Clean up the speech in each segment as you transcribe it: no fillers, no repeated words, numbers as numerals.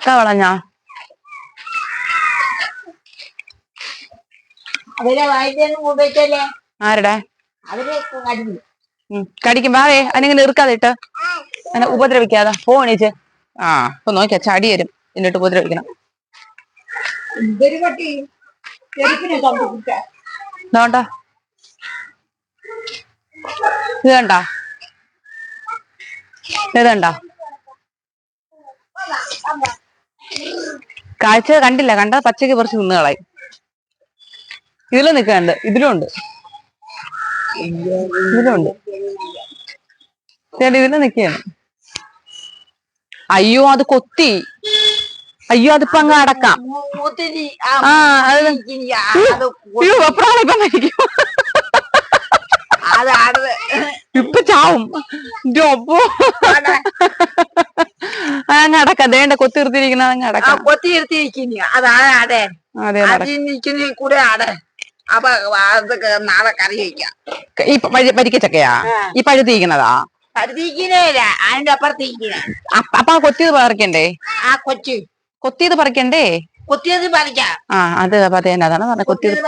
ചക്ക വളഞ്ഞാ ആരുടെ കടിക്കും വാവേ അതിനിങ്ങനെ ഇറുക്കാതിട്ട് അങ്ങനെ ഉപദ്രവിക്കാതെ പോണീച്ച്. ആ ഇപ്പൊ നോക്കിയാ ചടി വരും എന്നിട്ട് ഉപദ്രവിക്കണം. ഇതോണ്ടാ ഇതണ്ടാ ഇതണ്ടാ കാഴ്ച കണ്ടില്ല, കണ്ട പച്ചക്ക് കുറച്ച് കുന്നുകളായി. ഇതിലും നിൽക്കുന്നുണ്ട്, ഇതിലുണ്ട് ഇതിലുണ്ട് ഇതിലും നിൽക്കുകയാണ്. അയ്യോ അത് കൊത്തി, അയ്യോ അതിപ്പോ അങ്ങ് അടക്കാം. ആ അത് വെപ്രാളിപ്പം മരിക്കും, ഇപ്പൊ ചാവും. അങ്ങ് അടക്കാം, ദേണ്ട കൊത്തി നിർത്തിയിരിക്കുന്നത് അങ്ങ് അടക്കാം. കൊത്തി നിർത്തിയിരിക്കുന്ന അതാണ് കൂടെ ആടെ. അപ്പൊ അതൊക്കെ നാളെ കറി വയ്ക്കാം. ഈ പരിക്കച്ചക്കയാ ഈ പഴുത്തിരിക്കുന്നതാ? പഴുത്തിരിക്കുന്നേല അതിന്റെ അപ്പുറത്തിരിക്കുന്ന. അപ്പൊ കൊത്തിയത് പറിക്കണ്ടേ? ആ കൊച്ചു കൊത്തിയത് പറിക്കണ്ടേ? കൊത്തിയത് പറിക്കാം. ആ അത് അതാണ് പറഞ്ഞത്, കൊത്തിയത്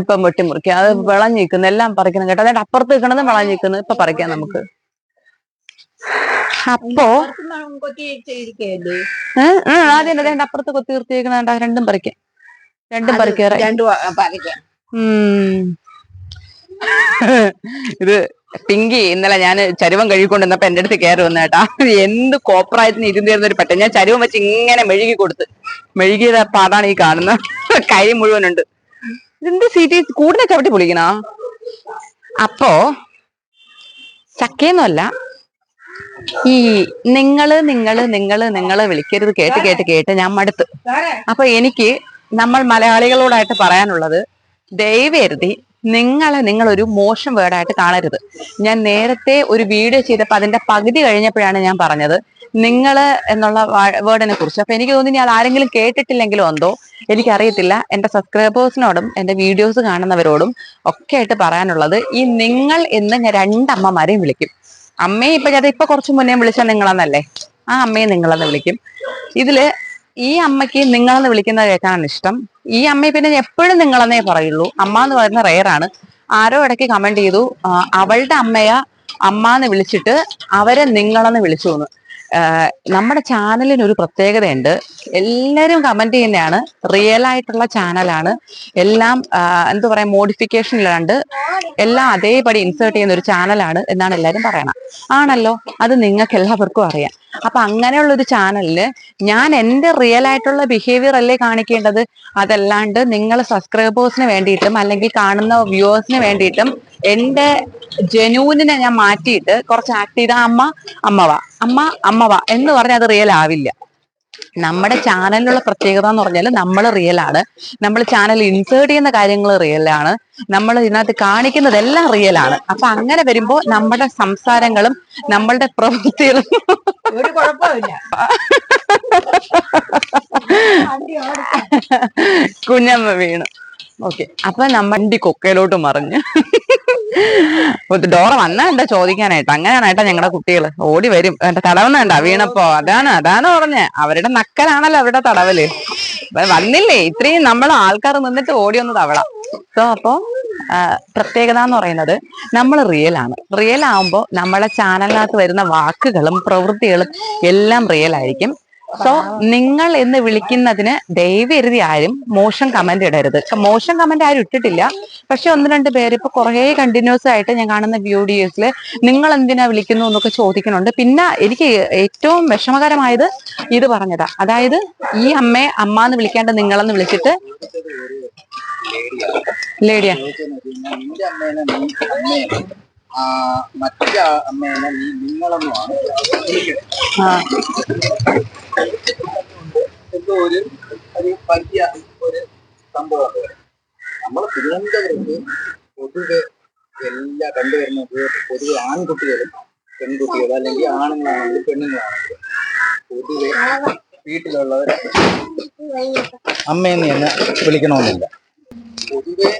ഇപ്പം വെട്ടിമുറിക്കുക. അത് വിളഞ്ഞു നിൽക്കുന്നു, എല്ലാം പറിക്കണം കേട്ടോ. അതായത് അപ്പുറത്ത് നിൽക്കണത് വിളഞ്ഞു നിൽക്കുന്നു, ഇപ്പൊ പറിക്കാം നമുക്ക്. അപ്പോ ആദ്യം അതേണ്ട അപ്പുറത്ത് കൊത്തി നിർത്തിയിരിക്കണ രണ്ടും പറിക്കാം, രണ്ടും പറിക്കാറ്. ഇത് പിങ്കി ഇന്നലെ ഞാൻ ചരുവം കഴുകിക്കൊണ്ടിരുന്നപ്പോ എന്റെ അടുത്ത് കയറി വന്ന കേട്ടാ. എന്ത് കോപ്പറായത്തിന് ഇരുന്നിരുന്ന ഒരു പെട്ടെ. ഞാൻ ചരുവം വെച്ച് ഇങ്ങനെ മെഴുകി കൊടുത്ത്, മെഴുകിയത് പാടാണ് ഈ കാണുന്നത്. കൈ മുഴുവനുണ്ട്. ഇതിന്റെ സീറ്റ് കൂടിനെ ചവിട്ടി പൊളിക്കണ. അപ്പോ ചക്കയൊന്നുമല്ല, ഈ നിങ്ങള് വിളിക്കരുത് കേട്ട് കേട്ട് കേട്ട് ഞാൻ മടുത്ത്. അപ്പൊ എനിക്ക് നമ്മൾ മലയാളികളോടായിട്ട് പറയാനുള്ളത്, ദയവേരുതി നിങ്ങളൊരു മോശം വേർഡായിട്ട് കാണരുത്. ഞാൻ നേരത്തെ ഒരു വീഡിയോ ചെയ്തപ്പോ അതിന്റെ പകുതി കഴിഞ്ഞപ്പോഴാണ് ഞാൻ പറഞ്ഞത് നിങ്ങള് എന്നുള്ള വേർഡിനെ കുറിച്ച്. അപ്പൊ എനിക്ക് തോന്നി അത് ആരെങ്കിലും കേട്ടിട്ടില്ലെങ്കിലോ എന്തോ, എനിക്കറിയത്തില്ല. എന്റെ സബ്സ്ക്രൈബേഴ്സിനോടും എന്റെ വീഡിയോസ് കാണുന്നവരോടും ഒക്കെ ആയിട്ട് പറയാനുള്ളത്, ഈ നിങ്ങൾ എന്ന് ഞാൻ രണ്ടമ്മമാരെയും വിളിക്കും. അമ്മയെ ഇപ്പൊ കുറച്ച് മുന്നേ വിളിച്ചാൽ നിങ്ങളെന്നല്ലേ, ആ അമ്മയെ നിങ്ങളെന്ന് വിളിക്കും. ഇതില് ഈ അമ്മയ്ക്ക് നിങ്ങളെന്ന് വിളിക്കുന്നത് കേൾക്കാനാണ് ഇഷ്ടം. ഈ അമ്മയെ പിന്നെ എപ്പോഴും നിങ്ങളെന്നേ പറയുള്ളൂ, അമ്മ എന്ന് പറയുന്ന റെയറാണ്. ആരോ ഇടയ്ക്ക് കമന്റ് ചെയ്തു അവളുടെ അമ്മയെ അമ്മന്ന് വിളിച്ചിട്ട് അവരെ നിങ്ങളെന്ന് വിളിച്ചു എന്ന്. നമ്മുടെ ചാനലിന് ഒരു പ്രത്യേകതയുണ്ട്, എല്ലാവരും കമന്റ് ചെയ്യുന്നതാണ്, റിയൽ ആയിട്ടുള്ള ചാനലാണ്. എല്ലാം എന്താ പറയാ, മോഡിഫിക്കേഷൻ ഇല്ലാണ്ട് എല്ലാം അതേപടി ഇൻസേർട്ട് ചെയ്യുന്ന ഒരു ചാനലാണ് എന്നാണ് എല്ലാവരും പറയണത്. ആണല്ലോ, അത് നിങ്ങൾക്ക് എല്ലാവർക്കും അറിയാം. അപ്പൊ അങ്ങനെയുള്ള ഒരു ചാനലില് ഞാൻ എന്റെ റിയൽ ആയിട്ടുള്ള ബിഹേവിയർ അല്ലേ കാണിക്കേണ്ടത്. അതല്ലാണ്ട് നിങ്ങൾ സബ്സ്ക്രൈബേഴ്സിന് വേണ്ടിയിട്ടും അല്ലെങ്കിൽ കാണുന്ന വ്യൂവേഴ്സിന് വേണ്ടിയിട്ടും എന്റെ ജനൂനിനെ ഞാൻ മാറ്റിയിട്ട് കുറച്ച് ആക്ട് ചെയ്ത അമ്മവ എന്ന് പറഞ്ഞാൽ അത് റിയൽ ആവില്ല. നമ്മുടെ ചാനലിലുള്ള പ്രത്യേകത എന്ന് പറഞ്ഞാൽ നമ്മൾ റിയൽ ആണ്. നമ്മൾ ചാനൽ ഇൻസേർട്ട് ചെയ്യുന്ന കാര്യങ്ങൾ റിയൽ ആണ്. നമ്മൾ ഇതിനകത്ത് കാണിക്കുന്നതെല്ലാം റിയൽ ആണ്. അപ്പൊ അങ്ങനെ വരുമ്പോ നമ്മുടെ സംസാരങ്ങളും നമ്മളുടെ പ്രവൃത്തികളും ഒരു കുഴപ്പമില്ല. കുഞ്ഞമ്മ വീണു. ഓക്കെ, അപ്പൊ നമ്മണ്ടി കൊക്കയിലോട്ട് മറിഞ്ഞ് ഡോറ വന്നാ ചോദിക്കാനായിട്ട്. അങ്ങനെയാണ് ഏട്ടാ ഞങ്ങളുടെ കുട്ടികള് ഓടി വരും. എന്റെ തടവുന്നുണ്ട വീണപ്പോ. അതാണ് പറഞ്ഞേ, അവരുടെ നക്കലാണല്ലോ അവരുടെ തടവല്. വന്നില്ലേ, ഇത്രയും നമ്മൾ ആൾക്കാർ നിന്നിട്ട് ഓടി വന്നത് അവളാ. സോ അപ്പോ പ്രത്യേകത എന്ന് പറയുന്നത് നമ്മൾ റിയൽ ആവുമ്പോൾ നമ്മളെ ചാനലിനകത്ത് വരുന്ന വാക്കുകളും പ്രവൃത്തികളും എല്ലാം റിയൽ ആയിരിക്കും. സോ നിങ്ങൾ എന്ന് വിളിക്കുന്നതിന് ദയവേരുതി ആരും മോശം കമന്റ് ഇടരുത്. മോശം കമന്റ് ആരും ഇട്ടിട്ടില്ല, പക്ഷെ ഒന്ന് രണ്ട് പേര് ഇപ്പൊ കുറേ കണ്ടിന്യൂസ് ആയിട്ട് ഞാൻ കാണുന്ന വീഡിയോസില് നിങ്ങൾ എന്തിനാ വിളിക്കുന്നു എന്നൊക്കെ ചോദിക്കുന്നുണ്ട്. പിന്നെ എനിക്ക് ഏറ്റവും വിഷമകരമായത് ഇത് പറഞ്ഞതാ, അതായത് ഈ അമ്മയെ അമ്മ എന്ന് വിളിക്കാണ്ട് നിങ്ങളെന്ന് വിളിച്ചിട്ട് ലേഡിയാ മറ്റേ അമ്മേനെ നിങ്ങളെന്നുമാണ് എന്തോ ഒരു വലിയ ഒരു സംഭവം. നമ്മള് തിരുവനന്തപുരത്ത് പൊതുവെ എല്ലാ കണ്ടുവരുന്നത് പൊതുവെ ആൺകുട്ടികളും പെൺകുട്ടികളും അല്ലെങ്കിൽ ആണുങ്ങളാണെങ്കിലും പെണ്ണുങ്ങളാണെങ്കിലും പൊതുവെ വീട്ടിലുള്ളവർ അമ്മയെന്ന് തന്നെ വിളിക്കണമെന്നില്ല. പൊതുവെ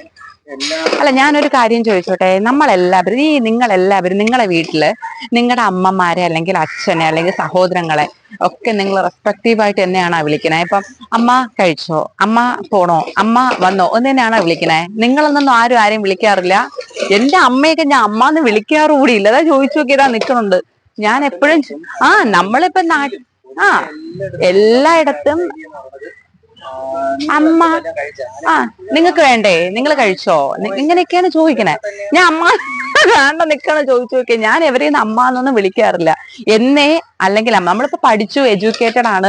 അല്ല, ഞാനൊരു കാര്യം ചോദിച്ചോട്ടെ, നിങ്ങളെല്ലാവരും നിങ്ങളെ വീട്ടില് നിങ്ങളുടെ അമ്മമാരെ അല്ലെങ്കിൽ അച്ഛനെ അല്ലെങ്കിൽ സഹോദരങ്ങളെ ഒക്കെ നിങ്ങൾ റെസ്പെക്റ്റീവ് ആയിട്ട് തന്നെയാണോ വിളിക്കണേ? ഇപ്പം അമ്മ കഴിച്ചോ, അമ്മ പോണോ, അമ്മ വന്നോ എന്ന് തന്നെയാണോ വിളിക്കണേ? നിങ്ങളൊന്നും ആരെയും വിളിക്കാറില്ല. എന്റെ അമ്മയൊക്കെ ഞാൻ അമ്മന്ന് വിളിക്കാറുകൂടിയില്ല. അതാ ചോദിച്ചു നോക്കിയതാ നിൽക്കുന്നുണ്ട്. ഞാൻ എപ്പോഴും നമ്മളിപ്പോ എല്ലായിടത്തും അമ്മ നിങ്ങൾക്ക് വേണ്ടേ, നിങ്ങൾ കഴിച്ചോ, ഇങ്ങനെയൊക്കെയാണ് ചോദിക്കണേ. ഞാൻ അമ്മ വേണ്ട നിക്കാണ് ചോദിച്ചു നോക്കിയ. ഞാൻ എവരെയും അമ്മ എന്നൊന്നും വിളിക്കാറില്ല. എന്നെ അല്ലെങ്കിൽ അമ്മ. നമ്മളിപ്പോ പഠിച്ചു, എഡ്യൂക്കേറ്റഡ് ആണ്,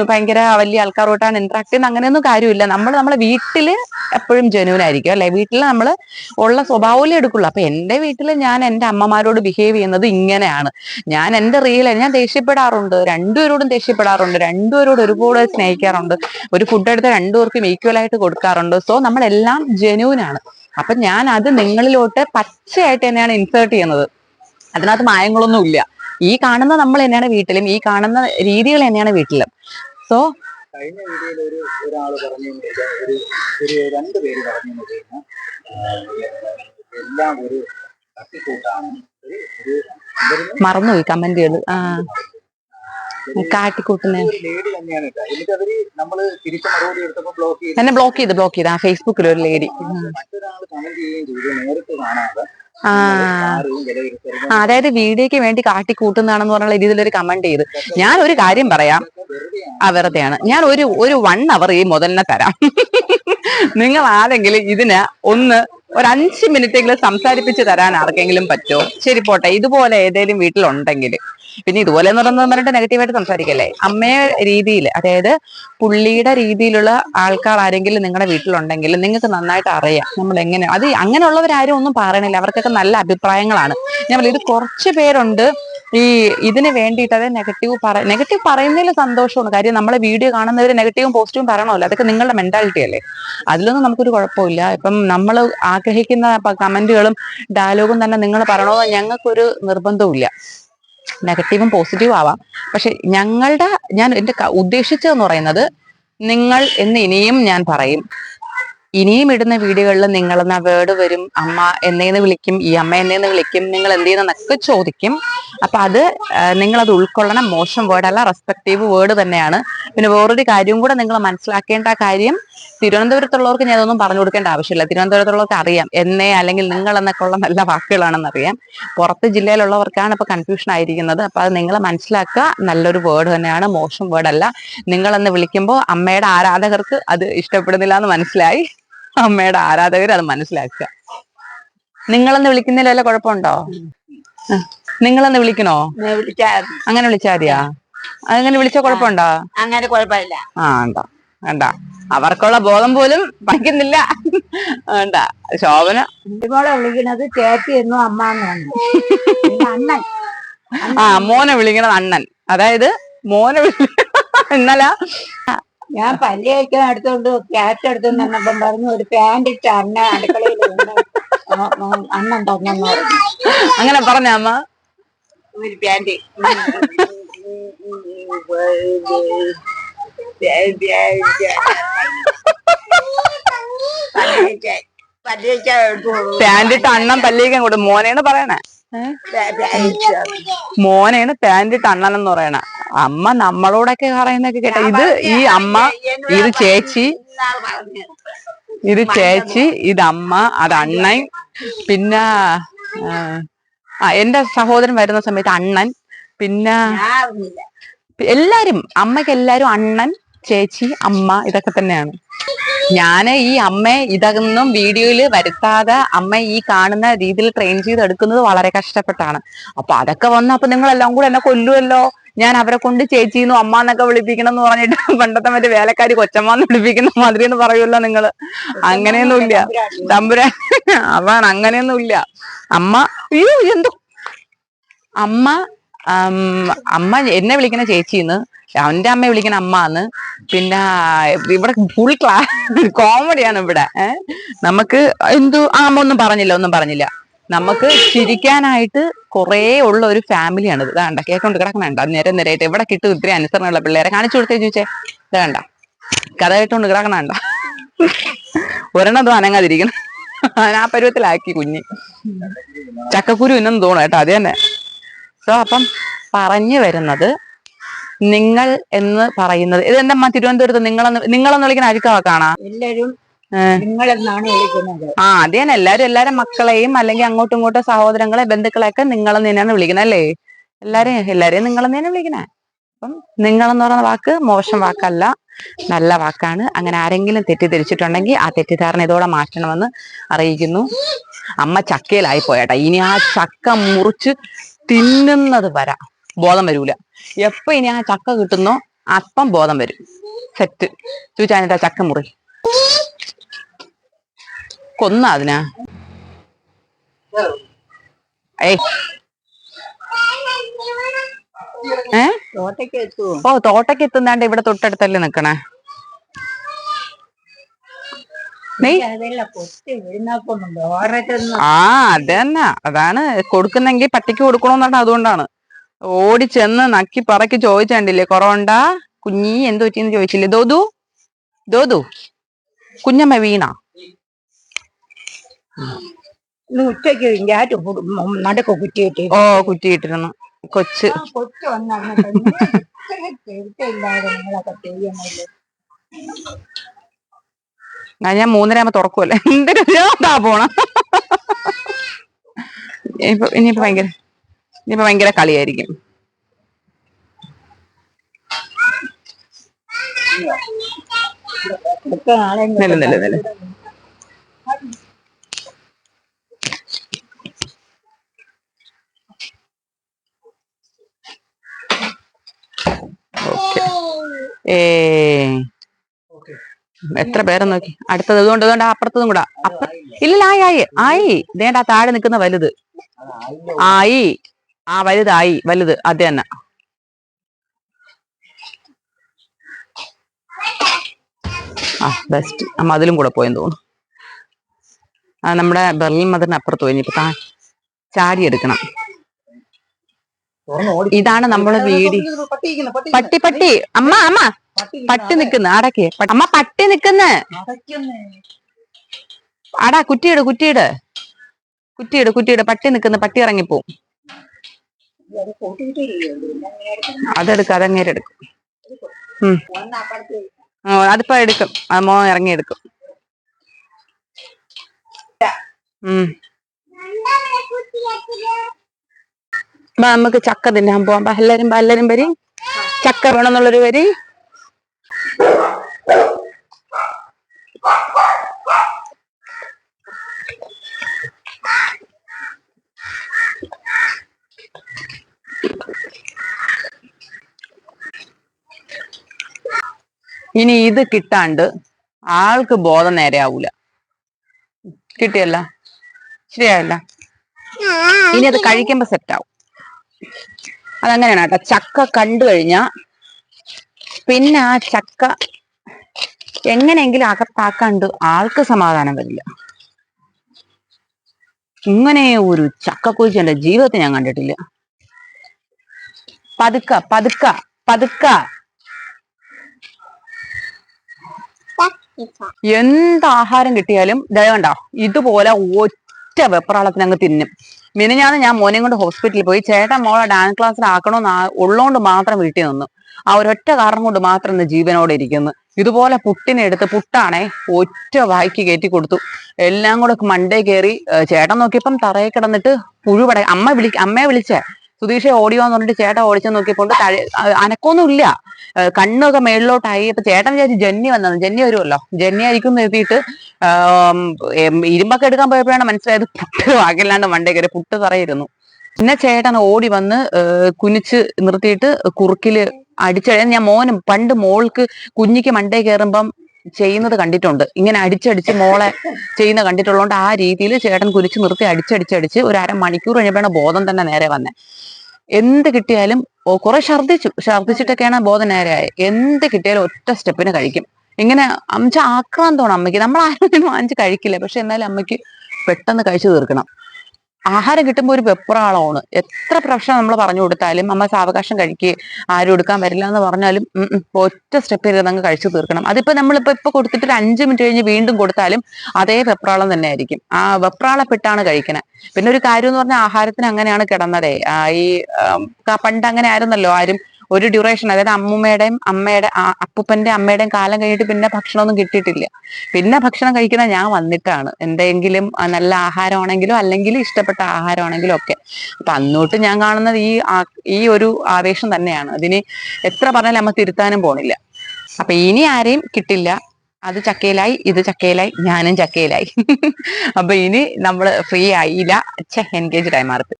ഭയങ്കര വലിയ ആൾക്കാരോട്ടാണ് ഇന്ററാക്ട് ചെയ്യുന്ന അങ്ങനെയൊന്നും കാര്യമില്ല. നമ്മളെ വീട്ടില് എപ്പോഴും ജെന്യൂൻ ആയിരിക്കും അല്ലെ? വീട്ടിൽ നമ്മൾ ഉള്ള സ്വഭാവമല്ലേ എടുക്കുള്ളൂ. അപ്പൊ എന്റെ വീട്ടിൽ ഞാൻ എന്റെ അമ്മമാരോട് ബിഹേവ് ചെയ്യുന്നത് ഇങ്ങനെയാണ്. ഞാൻ എന്റെ ഞാൻ ദേഷ്യപ്പെടാറുണ്ട്, രണ്ടുപേരോടും ദേഷ്യപ്പെടാറുണ്ട്, രണ്ടുപേരോട് ഒരുപോലെ സ്നേഹിക്കാറുണ്ട്, ഒരു ഫുഡ് എടുത്ത് രണ്ടുപേർക്കും ഈക്വൽ ആയിട്ട് കൊടുക്കാറുണ്ട്. സോ നമ്മളെല്ലാം ജെന്യൂൻ ആണ്. അപ്പൊ ഞാൻ അത് നിങ്ങളിലോട്ട് പച്ചയായിട്ട് തന്നെയാണ് ഇൻസേർട്ട് ചെയ്യുന്നത്. അതിനകത്ത് മായങ്ങളൊന്നും ഇല്ല. ഈ കാണുന്ന നമ്മൾ തന്നെയാണ് വീട്ടിലും, ഈ കാണുന്ന രീതികൾ തന്നെയാണ് വീട്ടിലും. സോ കഴിഞ്ഞ വീഡിയോയിൽ ഒരാള് പറഞ്ഞു, ഒരു 2 പേര് പറഞ്ഞു, എല്ലാം ഒരു തട്ടിക്കൂട്ടാണ്, മറന്നുപോയി കമന്റുകൾ. കാട്ടിക്കൂട്ടുന്ന ലേഡി തന്നെയാണ്. എന്നിട്ട് അവര് നമ്മള് തിരിച്ചു മറുപടി എടുത്തപ്പോ ബ്ലോക്ക് എന്നെ ബ്ലോക്ക് ചെയ്ത് ആ ഫേസ്ബുക്കിൽ ഒരു ലേഡി. മറ്റൊരാൾ കമന്റ് ചെയ്യുകയും ചെയ്തു, നേരിട്ട് കാണാതെ. അതായത് വീഡിയോക്ക് വേണ്ടി കാട്ടിക്കൂട്ടുന്നതാണെന്ന് പറഞ്ഞുള്ള രീതിയിലൊരു കമന്റ് ചെയ്ത്. ഞാൻ ഒരു കാര്യം പറയാം, വെറുതെയാണ്. ഞാൻ ഒരു 1 hour ഈ മുതലിനെ തരാം. നിങ്ങൾ ആരെങ്കിലും ഇതിന് ഒരു 5 മിനിറ്റെങ്കിലും സംസാരിപ്പിച്ച് തരാൻ ആർക്കെങ്കിലും പറ്റുമോ? ശരി പോട്ടെ, ഇതുപോലെ ഏതെങ്കിലും വീട്ടിലുണ്ടെങ്കിൽ. പിന്നെ ഇതുപോലെ എന്ന് പറഞ്ഞിട്ട് നെഗറ്റീവായിട്ട് സംസാരിക്കല്ലേ. അമ്മയെ രീതിയിൽ, അതായത് പുള്ളിയുടെ രീതിയിലുള്ള ആൾക്കാർ ആരെങ്കിലും നിങ്ങളുടെ വീട്ടിലുണ്ടെങ്കിൽ നിങ്ങൾക്ക് നന്നായിട്ട് അറിയാം നമ്മൾ എങ്ങനെ. അത് അങ്ങനെയുള്ളവരാരും ഒന്നും പറയണില്ല, അവർക്കൊക്കെ നല്ല അഭിപ്രായങ്ങളാണ്. ഞാൻ ഇത് കുറച്ച് പേരുണ്ട് ഇതിന് വേണ്ടിയിട്ട്, അതായത് നെഗറ്റീവ് പറയുന്നതിൽ സന്തോഷമാണ്. കാര്യം നമ്മളെ വീഡിയോ കാണുന്നവർ നെഗറ്റീവും പോസിറ്റീവും പറയണമല്ലോ, അതൊക്കെ നിങ്ങളുടെ മെന്റാലിറ്റി അല്ലേ. അതിലൊന്നും നമുക്കൊരു കുഴപ്പമില്ല. ഇപ്പം നമ്മൾ ആഗ്രഹിക്കുന്ന കമന്റുകളും ഡയലോഗും തന്നെ നിങ്ങൾ പറയണമെന്ന് ഞങ്ങൾക്കൊരു നിർബന്ധവും ഇല്ല. നെഗറ്റീവും പോസിറ്റീവും ആവാം. പക്ഷെ ഞാൻ എന്റെ ഉദ്ദേശിച്ചതെന്ന് പറയുന്നത്, നിങ്ങൾ എന്ന് ഇനിയും ഞാൻ പറയും, ഇനിയും ഇടുന്ന വീഡിയോകളിൽ നിങ്ങളെന്ന വേർഡ് വരും. അമ്മ എന്നേന്ന് വിളിക്കും, ഈ അമ്മ എന്നേന്ന് വിളിക്കും, നിങ്ങൾ എന്ത് ചെയ്യുന്നൊക്കെ ചോദിക്കും. അപ്പൊ അത് നിങ്ങളത് ഉൾക്കൊള്ളണം. മോശം വേർഡല്ല, റെസ്പെക്റ്റീവ് വേർഡ് തന്നെയാണ്. പിന്നെ വേറൊരു കാര്യവും കൂടെ നിങ്ങൾ മനസ്സിലാക്കേണ്ട കാര്യം, തിരുവനന്തപുരത്തുള്ളവർക്ക് ഞാൻ അതൊന്നും പറഞ്ഞു കൊടുക്കേണ്ട ആവശ്യമില്ല. തിരുവനന്തപുരത്തുള്ളവർക്ക് അറിയാം എന്നേ അല്ലെങ്കിൽ നിങ്ങൾ എന്നൊക്കെ ഉള്ള നല്ല വാക്കുകളാണെന്ന് അറിയാം. പുറത്ത് ജില്ലയിലുള്ളവർക്കാണ് ഇപ്പൊ കൺഫ്യൂഷൻ ആയിരിക്കുന്നത്. അപ്പൊ അത് നിങ്ങൾ മനസ്സിലാക്കുക, നല്ലൊരു വേർഡ് തന്നെയാണ്, മോശം വേർഡല്ല. നിങ്ങളെന്ന് വിളിക്കുമ്പോൾ അമ്മയുടെ ആരാധകർക്ക് അത് ഇഷ്ടപ്പെടുന്നില്ല എന്ന് മനസ്സിലായി. അമ്മയുടെ ആരാധകർ അത് മനസ്സിലാക്കുക. നിങ്ങളെന്ന് വിളിക്കുന്നതിൽ വല്ല കുഴപ്പമുണ്ടോ? നിങ്ങളെന്ന് വിളിക്കണോ? അങ്ങനെ വിളിച്ചാ മതിയാ? അങ്ങനെ വിളിച്ച കുഴപ്പമുണ്ടോ? അങ്ങനെ കുഴപ്പമില്ല. വേണ്ട, അവർക്കുള്ള ബോധം പോലും പഠിക്കുന്നില്ല. വേണ്ട. ശോഭന മോളെ വിളിക്കുന്നത് ചേച്ചി എന്നും അമ്മ അണ്ണൻ. മോനെ വിളിക്കണത് അണ്ണൻ. അതായത് മോനെ ഇന്നലെ ഞാൻ പല്ല് കഴിക്കാൻ എടുത്തോണ്ട് ക്യാറ്റ് എടുത്തോണ്ട് വന്നപ്പം പറഞ്ഞു, ഒരു പാന്റ് ഇട്ട അണ്ണ അടുക്കളയിൽ അണ്ണൻ തന്നെന്ന് പറഞ്ഞു. അങ്ങനെ പറഞ്ഞ അമ്മ? ഒരു പാന്റ് പാൻറ്റിട്ട് അണ്ണൻ പല്ലിക്കാൻ കൂടെ മോനെന്ന് പറയണേ. മോനെന്ന് പാൻറ്റിട്ട് അണ്ണൻ എന്ന് പറയണ. അമ്മ നമ്മളോടൊക്കെ പറയുന്നൊക്കെ കേട്ട. ഈ അമ്മ, ഇത് ചേച്ചി, ഇത് അമ്മ, അത് അണ്ണൻ. പിന്നെ എന്റെ സഹോദരൻ വരുന്ന സമയത്ത് അണ്ണൻ. പിന്നെ എല്ലാരും, അമ്മയ്ക്ക് എല്ലാരും അണ്ണൻ, ചേച്ചി, അമ്മ, ഇതൊക്കെ തന്നെയാണ്. ഞാന് ഈ അമ്മയെ ഇതൊന്നും വീഡിയോയിൽ വരുത്താതെ അമ്മ ഈ കാണുന്ന രീതിയിൽ ട്രെയിൻ ചെയ്തെടുക്കുന്നത് വളരെ കഷ്ടപ്പെട്ടാണ്. അപ്പൊ അതൊക്കെ വന്നപ്പോ നിങ്ങളെല്ലാം കൂടെ എന്നെ കൊല്ലുമല്ലോ. ഞാൻ അവരെ കൊണ്ട് ചേച്ചിന്നും അമ്മ എന്നൊക്കെ വിളിപ്പിക്കണം എന്ന് പറഞ്ഞിട്ട് പണ്ടത്തെ മറ്റേ വേലക്കാരി കൊച്ചമ്മന്ന് വിളിപ്പിക്കുന്ന മാതിരി എന്ന് പറയുമല്ലോ നിങ്ങള്. അങ്ങനെയൊന്നുമില്ല തമ്പുരാൻ. അതാണ്, അങ്ങനെയൊന്നുമില്ല. അമ്മ എന്തോ അമ്മ എന്നെ വിളിക്കുന്ന ചേച്ചിന്ന്, അവന്റെ അമ്മയെ വിളിക്കുന്ന അമ്മന്ന്. പിന്നെ ഇവിടെ ഫുൾ കോമഡിയാണ് ഇവിടെ. നമുക്ക് അമ്മ ഒന്നും പറഞ്ഞില്ല. നമുക്ക് ചിരിക്കാനായിട്ട് കുറേ ഉള്ള ഒരു ഫാമിലിയാണ് ഇത്. വേണ്ട കേട്ടോണ്ട് കിടക്കണണ്ട നിരയായിട്ട്. ഇവിടെ കിട്ടും ഇത്രയും അനുസരണമുള്ള പിള്ളേരെ. കാണിച്ചു കൊടുത്തേ ചോദിച്ചേ. ഇത് വേണ്ട, കഥ കേട്ടോണ്ട് കിടക്കണണ്ട. ഒരെണ്ണതും അനങ്ങാതിരിക്കണം. ആ പരുവത്തിലാക്കി കുഞ്ഞ്. ചക്കക്കുരു ഇന്നെന്ന് തോന്നുന്നു കേട്ടോ. അത് തന്നെ. സോ അപ്പം പറഞ്ഞു വരുന്നത്, നിങ്ങൾ എന്ന് പറയുന്നത് ഇത് എന്റെ അമ്മ തിരുവനന്തപുരത്ത് നിങ്ങളെന്ന് വിളിക്കുന്ന അഴുക്ക വാക്കാണോ? എല്ലാരും നിങ്ങളെന്നാണ് വിളിക്കുന്നത്. അത് തന്നെ, എല്ലാരും മക്കളെയും അല്ലെങ്കിൽ അങ്ങോട്ടും ഇങ്ങോട്ടും സഹോദരങ്ങളെ ബന്ധുക്കളെയൊക്കെ നിങ്ങളെന്ന് തന്നെയാണ് വിളിക്കുന്നത് അല്ലേ? എല്ലാരെയും നിങ്ങളെന്ന് തന്നെ വിളിക്കണേ. അപ്പം നിങ്ങളെന്ന് പറയുന്ന വാക്ക് മോശം വാക്കല്ല, നല്ല വാക്കാണ്. അങ്ങനെ ആരെങ്കിലും തെറ്റിദ്ധരിച്ചിട്ടുണ്ടെങ്കിൽ ആ തെറ്റിദ്ധാരണ ഇതോടെ മാറ്റണമെന്ന് അറിയിക്കുന്നു. അമ്മ ചക്കയിലായി പോയേട്ടാ. ഇനി ആ ചക്ക മുറിച്ച് തിന്നുന്നത് വരാ ബോധം വരൂല. എപ്പ ഇനി ആ ചക്ക കിട്ടുന്നോ അപ്പം ബോധം വരും. സെറ്റ് ചോദിച്ചാ ചക്ക മുറി കൊന്ന അതിനാ. ഏയ് തോട്ടയ്ക്ക് എത്തുവോ? ഓ, തോട്ടയ്ക്ക് എത്തുന്നാണ്ട് ഇവിടെ തൊട്ടടുത്തല്ലേ നിക്കണേ. അതന്നെ, അതാണ് കൊടുക്കുന്നെങ്കിൽ പട്ടിക്ക് കൊടുക്കണോന്ന് പറഞ്ഞാൽ അതുകൊണ്ടാണ്. ഓടി ചെന്ന് നക്കി പറക്കി ചോദിച്ചണ്ടില്ലേ കുറവുണ്ടാ കുഞ്ഞി എന്ത് പറ്റിയെന്ന് ചോദിച്ചില്ലേ? ദോദു കുഞ്ഞമ്മ വീണ ഉച്ചയ്ക്ക് നടക്ക് കുറ്റിയിട്ട് ഓ കുറ്റിയിട്ടിരുന്നു കൊച്ച്. കൊച്ചു വന്നില്ലാതെ നിങ്ങളൊക്കെ ചെയ്യുന്നില്ലേ? ഞാൻ 3:30 തുറക്കുമല്ലേ. എന്തൊരു പോണ ഇനിയിപ്പോ ഭയങ്കര കളിയായിരിക്കും. നില എത്ര പേരെ നോക്കി. അടുത്തത് ഇതുകൊണ്ട് അപ്പുറത്തതും കൂടാ. ഇല്ല, ആയി ദേണ്ട ആ താഴെ നിൽക്കുന്ന വലുത് ആയി. ആ വലുത് അത് തന്നെ. ബെസ്റ്റ്. അമ്മ അതിലും കൂടെ പോയെന്ന് തോന്നുന്നു. നമ്മുടെ ബെർലിൻ മദറിന് അപ്പുറത്ത് പോയി. ഇനിയിപ്പോ ചാടി എടുക്കണം. ഇതാണ് നമ്മള് പട്ടി അമ്മ പട്ടി നിക്കുന്നു. അടക്കേ അമ്മ പട്ടി നിക്കുന്നു. അടാ കുറ്റിയിട് പട്ടി നിക്കുന്നു. പട്ടി ഇറങ്ങിപ്പോ. അതങ്ങേരെടുക്കും. അതിപ്പോ എടുക്കും. അത് മോൻ ഇറങ്ങിയെടുക്കും. നമുക്ക് ചക്ക തിന്നാൻ പോവാം. എല്ലാരും വരി. ചക്ക വേണമെന്നുള്ളൊരു വരി. ഇനി ഇത് കിട്ടാണ്ട് ആൾക്ക് ബോധം നേരെ ആവൂല. കിട്ടിയല്ല, ശരിയായല്ല. ഇനി അത് കഴിക്കുമ്പോ സെറ്റാവും. അതങ്ങനെയാണ് കേട്ടോ. ചക്ക കണ്ടു കഴിഞ്ഞാ പിന്നെ ആ ചക്ക എങ്ങനെയെങ്കിലും അകത്താക്കാണ്ട് ആൾക്ക് സമാധാനം വരില്ല. ഇങ്ങനെ ഒരു ചക്കക്കുഴിച്ച് എന്റെ ജീവിതത്തിൽ ഞാൻ കണ്ടിട്ടില്ല. പതുക്ക എന്ത് ആഹാരം കിട്ടിയാലും ദയവണ്ടോ ഇതുപോലെ ഒറ്റ വെപ്രാളത്തിന് അങ്ങ് തിന്നും. മിനിഞ്ഞാന്ന് ഞാൻ മോനെയും കൊണ്ട് ഹോസ്പിറ്റലിൽ പോയി. ചേട്ടൻ മോളെ ഡാൻസ് ക്ലാസ്സിലാക്കണമെന്ന് ഉള്ളോണ്ട് മാത്രം വീട്ടിൽ നിന്നു. ആ ഒരൊറ്റ കാരണം കൊണ്ട് മാത്രം ഇന്ന് ജീവനോടെ ഇരിക്കുന്നു. ഇതുപോലെ പുട്ടാണേ ഒറ്റ വായിക്ക് കയറ്റി കൊടുത്തു. എല്ലാം കൂടെ മണ്ടേ കയറി. ചേട്ടൻ നോക്കിയപ്പം തറയെ കിടന്നിട്ട് പുഴുപട. അമ്മയെ വിളിച്ചേ സുധീഷെ ഓടിയോന്ന് പറഞ്ഞിട്ട് ചേട്ടൻ ഓടിച്ചെന്ന് നോക്കിയപ്പോൾ അനക്കൊന്നും ഇല്ല. കണ്ണൊക്കെ മേളിലോട്ടായി. അപ്പൊ ചേട്ടൻ വിചാരിച്ചു ജന്നി വന്നത്. ജന്നി വരുമല്ലോ, ജന്നി ആയിരിക്കും എഴുതിയിട്ട് ഇരുമ്പൊക്കെ എടുക്കാൻ പോയപ്പോഴാണ് മനസ്സിലായത് പുട്ട് വാക്കില്ലാണ്ട് മണ്ടേ കയറി പുട്ട് തറയിരുന്നു. പിന്നെ ചേട്ടൻ ഓടി വന്ന് കുനിച്ച് നിർത്തിയിട്ട് കുറുക്കില് ഞാൻ മോനും പണ്ട് മോൾക്ക് കുഞ്ഞിക്ക് മണ്ടേ കയറുമ്പം ചെയ്യുന്നത് കണ്ടിട്ടുണ്ട്. ഇങ്ങനെ അടിച്ചടിച്ച് മോളെ ചെയ്യുന്ന കണ്ടിട്ടുള്ളതുകൊണ്ട് ആ രീതിയിൽ ചേട്ടൻ കുരിച്ച് നിർത്തി അടിച്ചടിച്ചടിച്ച് ഒരു അരമണിക്കൂർ കഴിഞ്ഞപ്പോഴാണ് ബോധം തന്നെ നേരെ വന്നെ. എന്ത് കിട്ടിയാലും കുറെ ഛർദ്ദിച്ചിട്ടൊക്കെയാണ് ബോധം നേരെയായത്. എന്ത് കിട്ടിയാലും ഒറ്റ സ്റ്റെപ്പിന് കഴിക്കും. ഇങ്ങനെ ആക്രാന്തമാണ് അമ്മയ്ക്ക്. നമ്മൾ ആരും വാങ്ങിച്ച് കഴിക്കില്ല, പക്ഷെ എന്നാലും അമ്മയ്ക്ക് പെട്ടെന്ന് കഴിച്ചു തീർക്കണം. ആഹാരം കിട്ടുമ്പോൾ ഒരു വെപ്രാളമാണ്. എത്ര പ്രശ്നം നമ്മൾ പറഞ്ഞു കൊടുത്താലും അമ്മ സാവകാശം കഴിക്കുക, ആരും എടുക്കാൻ വരില്ല എന്ന് പറഞ്ഞാലും ഒറ്റ സ്റ്റെപ്പ് ചെയ്ത് അങ്ങ് കഴിച്ചു തീർക്കണം. അതിപ്പോ നമ്മളിപ്പോ കൊടുത്തിട്ട് ഒരു 5 മിനിറ്റ് കഴിഞ്ഞ് വീണ്ടും കൊടുത്താലും അതേ വെപ്രാളം തന്നെ ആയിരിക്കും. ആ വെപ്രാളപ്പെട്ടാണ് കഴിക്കണേ. പിന്നെ ഒരു കാര്യം എന്ന് പറഞ്ഞാൽ ആഹാരത്തിന് അങ്ങനെയാണ് കിടന്നതേ. ഈ പണ്ട് അങ്ങനെ ആയിരുന്നല്ലോ, ആരും ഒരു ഡ്യൂറേഷൻ, അതായത് അമ്മൂമ്മയുടെയും അപ്പൂപ്പന്റെ അമ്മയുടെയും കാലം കഴിഞ്ഞിട്ട് പിന്നെ ഭക്ഷണമൊന്നും കിട്ടിയിട്ടില്ല. പിന്നെ ഭക്ഷണം കഴിക്കുന്ന ഞാൻ വന്നിട്ടാണ്, എന്തെങ്കിലും നല്ല ആഹാരമാണെങ്കിലും അല്ലെങ്കിൽ ഇഷ്ടപ്പെട്ട ആഹാരമാണെങ്കിലും ഒക്കെ. അപ്പൊ അന്നോട്ട് ഞാൻ കാണുന്നത് ഈ ഒരു ആവേശം തന്നെയാണ്. അതിന് എത്ര പറഞ്ഞാലും അമ്മ തിരുത്താനും പോണില്ല. അപ്പൊ ഇനി ആരെയും കിട്ടില്ല. അത് ചക്കയിലായി, ഇത് ചക്കയിലായി, ഞാനും ചക്കയിലായി. അപ്പൊ ഇനി നമ്മള് ഫ്രീ ആയില്ല. എൻഗേജ്ഡ് ആയി മാറി.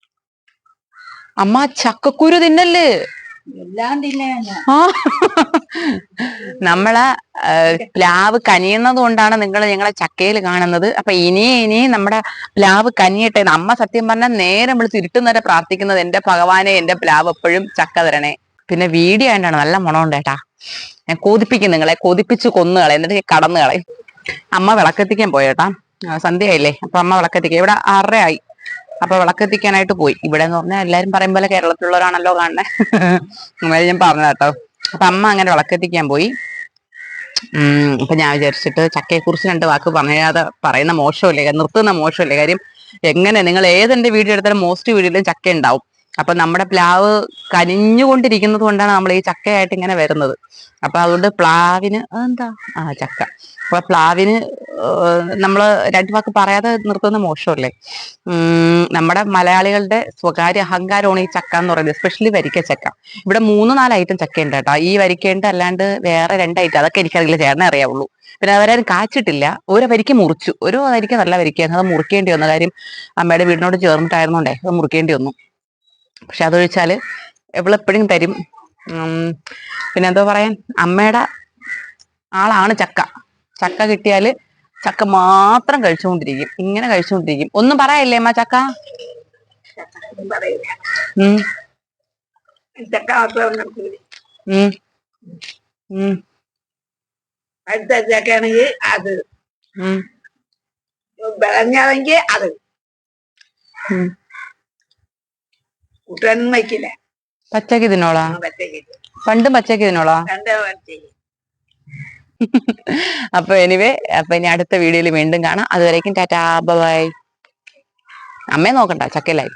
അമ്മ ചക്കക്കുരു തിന്നല്ലേ? എല്ലാം തിന്നെ ഞാൻ. ആ നമ്മളെ പ്ലാവ് കനിയുന്നത് കൊണ്ടാണ് നിങ്ങൾ ഞങ്ങളെ ചക്കയിൽ കാണുന്നത്. അപ്പൊ ഇനി നമ്മുടെ പ്ലാവ് കനിയട്ടെ. അമ്മ സത്യം പറഞ്ഞാൽ നേരം വിളിച്ച് ഇരുട്ടുന്നവരെ പ്രാർത്ഥിക്കുന്നത്, എന്റെ ഭഗവാനെ എന്റെ പ്ലാവ് എപ്പോഴും ചക്ക തരണേ. പിന്നെ വീഡിയോ ആയിട്ടാണ്, നല്ല മണമുണ്ട് കേട്ടാ. ഞാൻ കൊതിപ്പിക്കും, നിങ്ങളെ കൊതിപ്പിച്ച് കൊന്നുകളെ, എന്നിട്ട് കടന്നു കളയും. അമ്മ വിളക്കെത്തിക്കാൻ പോയേട്ടാ, സന്ധ്യയായില്ലേ. അപ്പൊ അമ്മ വിളക്കെത്തിക്കുക, ഇവിടെ 6:30 ആയി. അപ്പൊ വിളക്കെത്തിക്കാനായിട്ട് പോയി. ഇവിടെ എന്ന് പറഞ്ഞാൽ എല്ലാരും പറയും പോലെ കേരളത്തിലുള്ളവരാണല്ലോ കാണണേ. അങ്ങനെ ഞാൻ പറഞ്ഞ കേട്ടോ. അപ്പൊ അമ്മ അങ്ങനെ വിളക്കെത്തിക്കാൻ പോയി. അപ്പൊ ഞാൻ വിചാരിച്ചിട്ട് ചക്കയെ കുറിച്ച് 2 വാക്ക് പറയാതെ പറയുന്ന മോശമല്ലേ, നിർത്തുന്ന മോശമല്ലേ. കാര്യം എങ്ങനെ നിങ്ങൾ ഏതെന്റെ വീഡിയോ എടുത്താലും മോസ്റ്റ് വീഡിയോയിലും ചക്ക ഉണ്ടാവും. അപ്പൊ നമ്മുടെ പ്ലാവ് കനിഞ്ഞുകൊണ്ടിരിക്കുന്നത് കൊണ്ടാണ് നമ്മൾ ഈ ചക്കയായിട്ട് ഇങ്ങനെ വരുന്നത്. അപ്പൊ അതുകൊണ്ട് പ്ലാവിന് എന്താ ചക്ക. അപ്പൊ പ്ലാവിന് നമ്മള് 2 വാക്ക് പറയാതെ നിർത്തുന്ന മോശമല്ലേ. നമ്മുടെ മലയാളികളുടെ സ്വകാര്യ അഹങ്കാരമാണ് ഈ ചക്ക എന്ന് പറയുന്നത്, എസ്പെഷ്യലി വരിക്ക ചക്ക. ഇവിടെ 3-4 ഐറ്റം ചക്ക ഉണ്ട് കേട്ടോ. ഈ വരിക്കേണ്ട അല്ലാണ്ട് വേറെ 2 ഐറ്റം, അതൊക്കെ എനിക്കറിയില്ല, ചേട്ടനെ അറിയാവുള്ളൂ. പിന്നെ അവരാരും കാച്ചിട്ടില്ല. ഒരു വരിക്ക മുറിച്ചു, ഒരു വരിക്ക നല്ല വരിക്കയാണ്, അത് മുറിക്കേണ്ടി വന്ന കാര്യം അമ്മയുടെ വീടിനോട് ചേർന്നിട്ടായിരുന്നോണ്ടേ അത് മുറിക്കേണ്ടി വന്നു. പക്ഷെ അതൊഴിച്ചാല് എവളെപ്പോഴും തരും. പിന്നെ എന്തോ പറയാൻ, അമ്മയുടെ ആളാണ് ചക്ക. ചക്ക കിട്ടിയാല് ചക്ക മാത്രം കഴിച്ചുകൊണ്ടിരിക്കും, ഇങ്ങനെ കഴിച്ചുകൊണ്ടിരിക്കും. ഒന്നും പറയല്ലേ അമ്മ ചക്ക? പറയില്ല. ചക്ക അടുത്ത ചക്കയാണെങ്കിൽ അത് വിളഞ്ഞാണെങ്കിൽ അത് കൂട്ടാനൊന്നും വയ്ക്കില്ല. പച്ചക്ക് തിന്നോളാ? പച്ചക്ക് പണ്ടും പച്ചക്ക് തിന്നോളാ? പച്ചക്ക്. അപ്പൊ എനിവേ, അപ്പൊ ഇനി അടുത്ത വീഡിയോയിൽ വീണ്ടും കാണാം. അതുവരേക്കും ടാറ്റാ, ബൈ. അമ്മയെ നോക്കണ്ട, ചക്കയിലായി.